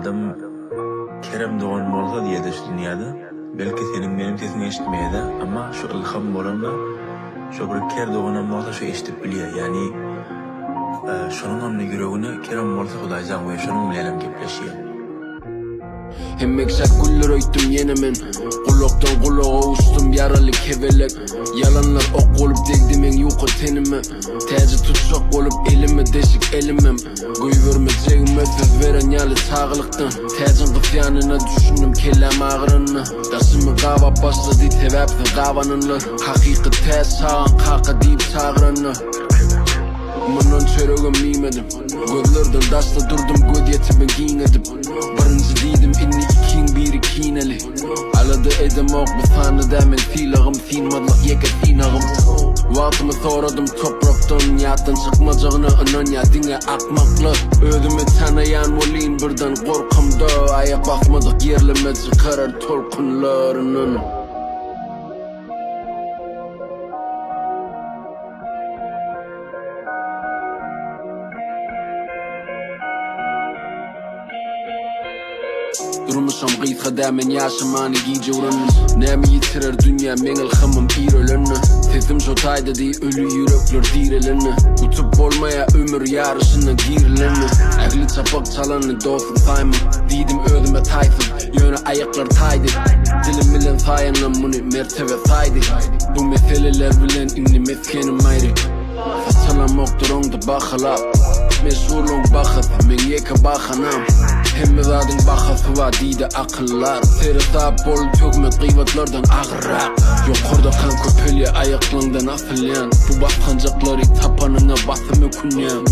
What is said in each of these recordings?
adam Kerem doğan bolsa diye de şu dünyada. Belki senin benim sesini eşitmeye de ama şu ilham bolanla şu bir ker doğanan bolsa şu eşitip biliyor. Yani şunun anne yüreğine Kerem bolsa Hudaycan ve şunun bilenem gepleşiyor. Hemmekşak güller öýtüm yene men. Kulaktan kulağa uçtum yaralı kevelek. Yalanlar ok olup degdimen yuqa tenime. Täze tutsak olup elime deşik elimem. Güýbermejegime söz veren ýaly sagılykdan. Täzin gyfýanyna düşündüm kelläm agyranyna. Daşymy gawap başlady tebäpsiz gawanynlar. Hakyky täz sagan kaka diýip çagyranlar. Mundan çöregem miymedim. Gözlerden daşla durdum göz yetimi giň edip. Birinci diýdim inni ikiň biri kineli. Alady edem ok bu sany dämen filagym sinmadlyk ýeke sinagym. Wagtymy soradım toprakdan ýatdan çykmajagyna inan ýa-diňe akmakly. Özümi tanaýan bolyn birden gorkamda aýak basmadyk ýerlemeji karar tolkunlarynyň. Durmuşam gıysa dämen ýaşamany giýje uranyn. Näme ýitirer dünýä meň ilhamym ýürelenni. Sesim şotaýdy diýi ölü ýürekler direlenni. Utup bolmaýa ömür ýaryşyna girilenni. Ägli çapak çalany dostum saýmy. Diýdim özüme taýsyn, ýöne aýaklar taýdy. Dilim bilen saýanam muny mertebe saýdy. Bu meseleler bilen inni meskenim aýry. Salam okturongda bahalap. Meşhurluň bahat, men ýeke bahanam. Hemme zadyň bahasy wa diýdi akyllar. Seretap bol tökme gıýbatlardan agyrak. Ýokurda kan köpelýe aýaklaňdan asylýan. Bu baskanjaklary tapanyňa basymy kunýan.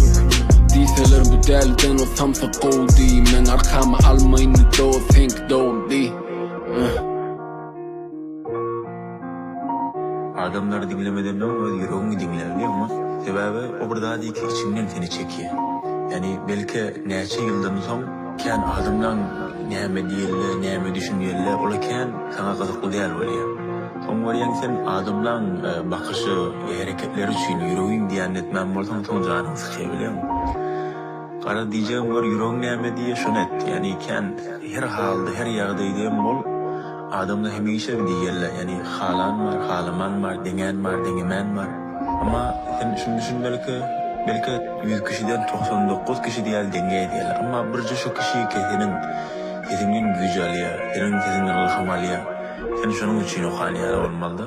Diýseler bu dälden o samsa gowdy. Men arkama almaýyn do think dowdy. Adamlar dinlemeden de öz yüreğini dinler biliyor musun? Sebebi o bir daha değil ki içinden seni çekiyor. Yani belki neçe yıldan sonra ken adamdan näme diýerler, näme düşünýärler, ola ken sana gyzykly däl bolýar. Soň bolýan sen adamdan bakışı, hareketleri üçin yüreğin diýen etmän bolsaň soň janyň sıkýar bilýär misin? Gara diýjegim var yüreğin näme diýe şonu et. Yani ken her halda, her ýagdaýda bol adamda hemişe diýerler. Yani halan var, halaman var, deňen var, deňemen var. Ama sen şunu düşün belki 100 kişiden 99 kişi diýer deňe diýerler. Ama birje şu kişi senin sesinden güýj alýar, senin sesinden ilham alýar. Sen şonuň üçin okanýar bolmaly.